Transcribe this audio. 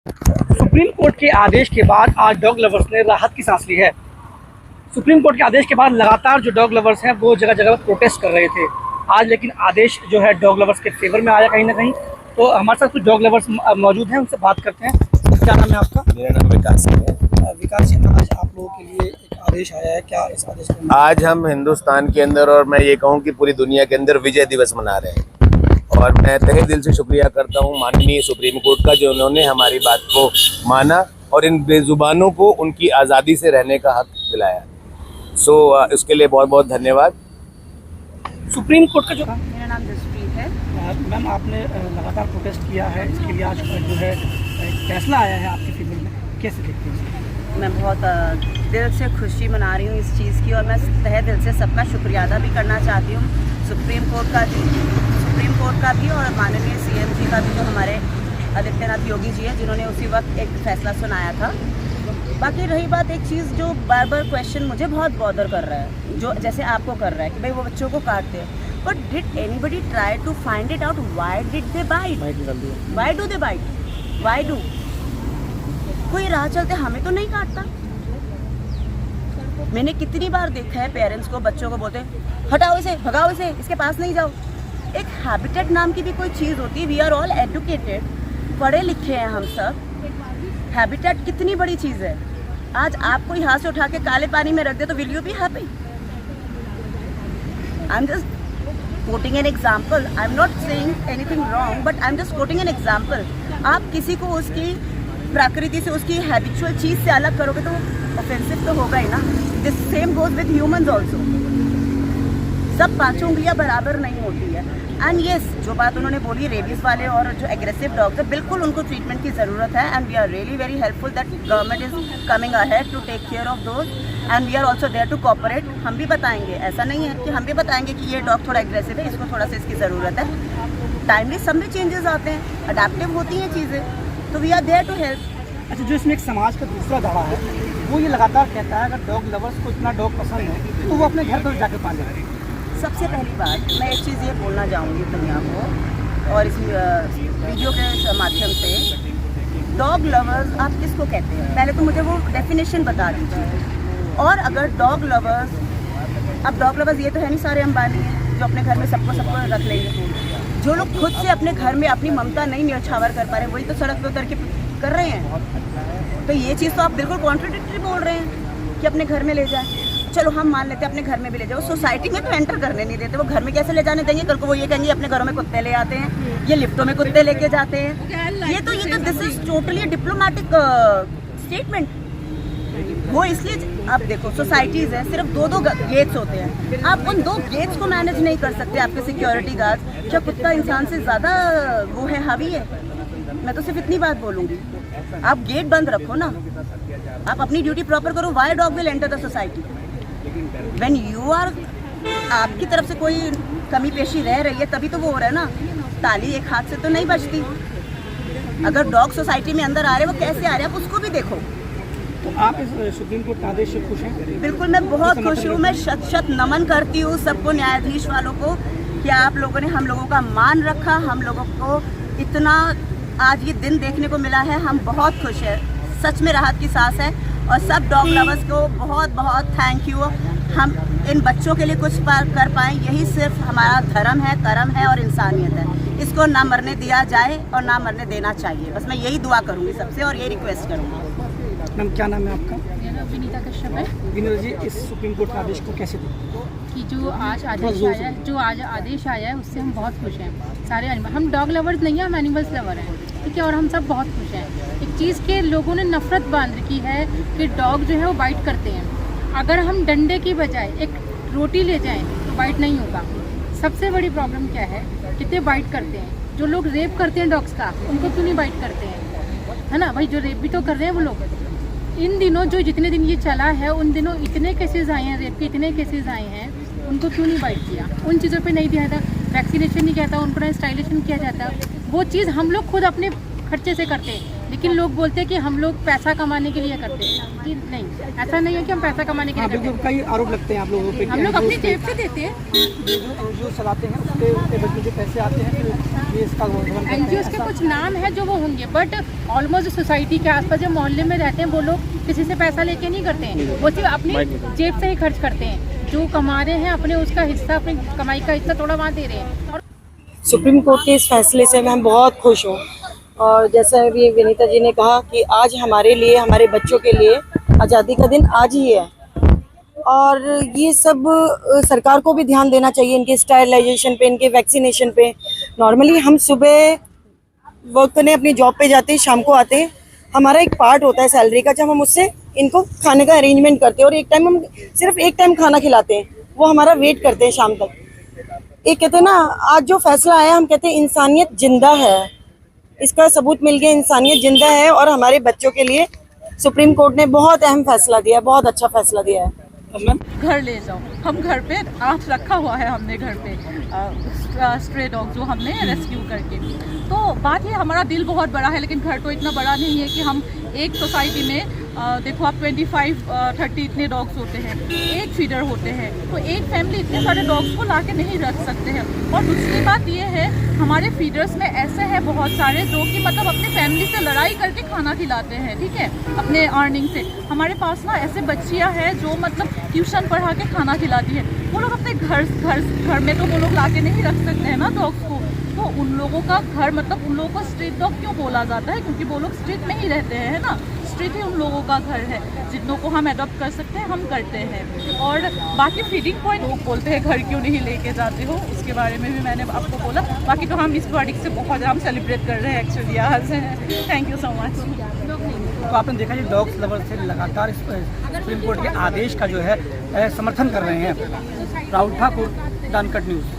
Supreme court के आदेश के बाद आज डॉग लवर्स ने राहत की सांस ली है। सुप्रीम कोर्ट के आदेश के बाद लगातार जो डॉग लवर्स हैं वो जगह जगह प्रोटेस्ट कर रहे थे। आज लेकिन आदेश जो है डॉग लवर्स के फेवर में आया कहीं ना कहीं। तो हमारे साथ कुछ डॉग लवर्स मौजूद हैं, उनसे बात करते हैं। क्या नाम है आपका? मेरा नाम विकास सिंह है। विकास जी, आज आप लोगों के लिए एक आदेश आया है, क्या इस आदेश के? आज हम हिंदुस्तान के अंदर और मैं ये कहूँ कि पूरी दुनिया के अंदर विजय दिवस मना रहे हैं और मैं तहे दिल से शुक्रिया करता हूँ माननीय सुप्रीम कोर्ट का, जो उन्होंने हमारी बात को माना और इन बेजुबानों को उनकी आज़ादी से रहने का हक दिलाया। इसके लिए बहुत बहुत धन्यवाद। सुप्रीम कोर्ट का जो मेरा नाम जसप्रीत है। मैम, आपने लगातार प्रोटेस्ट किया है, इसके लिए आज जो है एक फैसला आया है आपके फील्ड में, कैसे देखते हैं? मैं बहुत दिल से खुशी मना रही हूँ इस चीज़ की और मैं तहे दिल से सबका शुक्रिया अदा भी करना चाहती हूँ, सुप्रीम कोर्ट का भी और माननीय सीएम जी का भी, जो हमारे आदित्यनाथ योगी जी है, जिन्होंने उसी वक्त एक फैसला सुनाया था। बाकी रही बात एक चीज़ जो बार बार क्वेश्चन मुझे बहुत बॉदर कर रहा है, जो जैसे आपको कर रहा है कि भाई वो बच्चों को काटते हैं, but did anybody try to find it out why did they bite? Why do they bite? Why do? कोई राह चलते हमें तो नहीं काटता। मैंने कितनी बार देखा है पेरेंट्स को बच्चों को बोलते हटाओ इसे, भगाओ इसे, इसके पास नहीं जाओ। एक हैबिटेट नाम की भी कोई चीज़ होती है। वी आर ऑल एजुकेटेड, पढ़े लिखे हैं हम सब। हैबिटेट कितनी बड़ी चीज़ है। आज आपको यहाँ से उठा के काले पानी में रख दे तो will you be happy? I am just quoting an example. I'm not saying anything wrong, but I'm just quoting an example. आप किसी को उसकी प्रकृति से, उसकी हैबिचुअल चीज़ से अलग करोगे तो ऑफेंसिव तो होगा ही ना। This same goes with humans also. सब पाँचों उंगलियां बराबर नहीं होती है। एंड येस, जो बात उन्होंने बोली रेबीज़ वाले और जो एग्रेसिव डॉग्स है, बिल्कुल उनको ट्रीटमेंट की ज़रूरत है। And we are really very helpful that government is coming ahead to take care of those and we are also there to cooperate. हम भी बताएंगे, ऐसा नहीं है कि हम भी बताएंगे कि ये डॉग थोड़ा एग्रेसिव है, इसको थोड़ा सा इसकी ज़रूरत है। टाइमली सब में चेंजेस आते हैं, अडेप्टिव होती हैं चीज़ें, तो we are there to help. अच्छा, जो इसमें एक समाज का दूसरा दावा है, वो ये लगातार कहता है अगर डॉग लवर्स को इतना डॉग पसंद है तो वो अपने घर पर जाकर पाले। सबसे पहली बात मैं एक चीज़ ये बोलना चाहूँगी दुनिया को और इस वीडियो के माध्यम से, डॉग लवर्स आप किसको कहते हैं? पहले तो मुझे वो डेफिनेशन बता दीजिए। और अगर डॉग लवर्स, अब डॉग लवर्स ये तो है नहीं सारे अंबानी हैं जो अपने घर में सबको रख लेंगे। जो लोग खुद से अपने घर में अपनी ममता नहीं न्यौछावर कर पा रहे, वही तो सड़क पे उतर के कर रहे हैं। तो ये चीज़ तो आप बिल्कुल कॉन्ट्रडिक्टरी बोल रहे हैं कि अपने घर में ले जाए। चलो हम मान लेते हैं अपने घर में भी ले जाओ, सोसाइटी में तो एंटर करने नहीं देते, वो घर में कैसे ले जाने देंगे? कल को वो ये कहेंगे अपने घरों में कुत्ते ले आते हैं, ये लिफ्टों में कुत्ते लेके जाते हैं। ये तो this is totally diplomatic statement. वो इसलिए आप देखो सोसाइटीज़ है, सिर्फ दो गेट्स होते हैं, आप उन 2 गेट्स को मैनेज नहीं कर सकते आपके सिक्योरिटी गार्ड। क्या कुत्ता इंसान से ज़्यादा वो है, हावी है? मैं तो सिर्फ इतनी बात बोलूँगी, आप गेट बंद रखो ना, आप अपनी ड्यूटी प्रॉपर करो। Why dog will enter the society when you are, आपकी तरफ से कोई कमी पेशी रह रही है तभी तो वो हो रहा है ना। ताली एक हाथ से तो नहीं बजती। अगर डॉग सोसाइटी में अंदर आ रहे हैं, वो कैसे आ रहे हैं, आप उसको भी देखो। तो आप इस सुप्रीम कोर्ट के आदेश से खुश हैं? बिल्कुल, मैं बहुत खुश हूँ। मैं शत नमन करती हूँ सबको, न्यायाधीश वालों को, कि आप लोगों ने हम लोगों का मान रखा, हम लोगों को इतना आज ये दिन देखने को मिला है। हम बहुत खुश हैं, सच में राहत की सांस है। और सब डॉग लवर्स को बहुत बहुत थैंक यू। हम इन बच्चों के लिए कुछ कर पाएँ, यही सिर्फ हमारा धर्म है, कर्म है और इंसानियत है। इसको ना मरने दिया जाए और ना मरने देना चाहिए। बस मैं यही दुआ करूँगी सबसे और यही रिक्वेस्ट करूँगी। मैम, क्या नाम है आपका? मेरा नाम विनीता कश्यप है। विनीता जी, इस सुप्रीम कोर्ट के आदेश को कैसे देखते हैं? कि जो आज आदेश आया है उससे हम बहुत खुश हैं। सारे हम डॉग लवर्स नहीं हैं, हम एनिमल्स लवर हैं, ठीक है, और हम सब बहुत खुश हैं। एक चीज़ के लोगों ने नफरत बांध रखी है कि डॉग जो है वो बाइट करते हैं। अगर हम डंडे की बजाय एक रोटी ले जाएं तो बाइट नहीं होगा। सबसे बड़ी प्रॉब्लम क्या है, कितने बाइट करते हैं। जो लोग रेप करते हैं डॉग्स का, उनको क्यों नहीं बाइट करते हैं? है ना भाई, जो रेप भी तो कर रहे हैं वो लोग। इन दिनों जो जितने दिन ये चला है, उन दिनों इतने केसेस आए हैं, रेप के इतने केसेस आए हैं, उनको क्यों नहीं बाइट किया? उन चीज़ों पे नहीं दिया था, वैक्सीनेशन नहीं किया था, उनको ना स्टाइलेशन किया जाता। वो चीज़ हम लोग खुद अपने खर्चे से करते हैं। लेकिन लोग बोलते हैं कि हम लोग पैसा कमाने के लिए करते हैं, कि नहीं, ऐसा नहीं है कि हम पैसा कमाने के लिए करते हैं। कई आरोप लगते हैं आप लोगों पे, हम लोग अपनी जेब से देते हैं। NGO चलाते हैं, उसके बदले जो पैसे आते हैं फिर ये इसका NGO के कुछ नाम है जो वो होंगे, बट ऑलमोस्ट सोसाइटी के आसपास जो मोहल्ले में रहते हैं वो लोग किसी से पैसा लेके नहीं करते हैं, वो सिर्फ अपनी जेब से ही खर्च करते हैं। जो कमा रहे हैं अपने उसका हिस्सा, अपनी कमाई का हिस्सा थोड़ा वहाँ दे रहे हैं। और सुप्रीम कोर्ट के इस फैसले से मैं बहुत खुश हूँ, और जैसा अभी विनीता जी ने कहा कि आज हमारे लिए, हमारे बच्चों के लिए आज़ादी का दिन आज ही है, और ये सब सरकार को भी ध्यान देना चाहिए इनके स्टरलाइजेशन पे, इनके वैक्सीनेशन पे। नॉर्मली हम सुबह वर्क करने अपनी जॉब पे जाते हैं, शाम को आते हैं, हमारा एक पार्ट होता है सैलरी का जब हम उससे इनको खाने का अरेंजमेंट करते हैं, और एक टाइम हम सिर्फ एक टाइम खाना खिलाते हैं, वो हमारा वेट करते हैं शाम तक। एक कहते हैं ना, आज जो फैसला आया, हम कहते हैं इंसानियत जिंदा है, इसका सबूत मिल गया, इंसानियत जिंदा है, और हमारे बच्चों के लिए सुप्रीम कोर्ट ने बहुत अहम फैसला दिया है, बहुत अच्छा फैसला दिया है। घर ले जाओ, हम घर पे आँख रखा हुआ है हमने, घर पे स्ट्रे डॉग जो हमने रेस्क्यू करके। तो बात ये, हमारा दिल बहुत बड़ा है, लेकिन घर तो इतना बड़ा नहीं है कि हम एक सोसाइटी में देखो आप 25-30 इतने डॉग्स होते हैं, एक फीडर होते हैं, तो एक फैमिली इतने सारे डॉग्स को ला के नहीं रख सकते हैं। और दूसरी बात ये है, हमारे फीडर्स में ऐसे हैं बहुत सारे जो कि मतलब अपनी फैमिली से लड़ाई करके खाना खिलाते हैं, ठीक है, अपने अर्निंग से। हमारे पास ना ऐसे बच्चियाँ हैं जो मतलब ट्यूशन पढ़ा के खाना खिलाती है, वो लोग अपने घर में तो वो लोग ला के नहीं रख सकते हैं ना डॉग्स को, तो उन लोगों का घर, मतलब उन लोगों को स्ट्रीट डॉग क्यों बोला जाता है, क्योंकि वो लोग स्ट्रीट में ही रहते हैं, है ना, स्ट्रीट ही उन लोगों का घर है। जितनों को हम अडॉप्ट कर सकते हैं हम करते हैं। और बाकी फीडिंग पॉइंट लोग बोलते हैं घर क्यों नहीं लेके जाते हो, उसके बारे में भी मैंने आपको बोला। बाकी तो हम इस वर्डिक्ट से बहुत हम सेलिब्रेट कर रहे हैं एक्चुअली आज से। Thank you so much. तो आपने देखा जी, डॉग्स लवर से लगातार सुप्रीम कोर्ट के आदेश का जो है समर्थन कर रहे हैं। Rahul Thakur, the uncut news.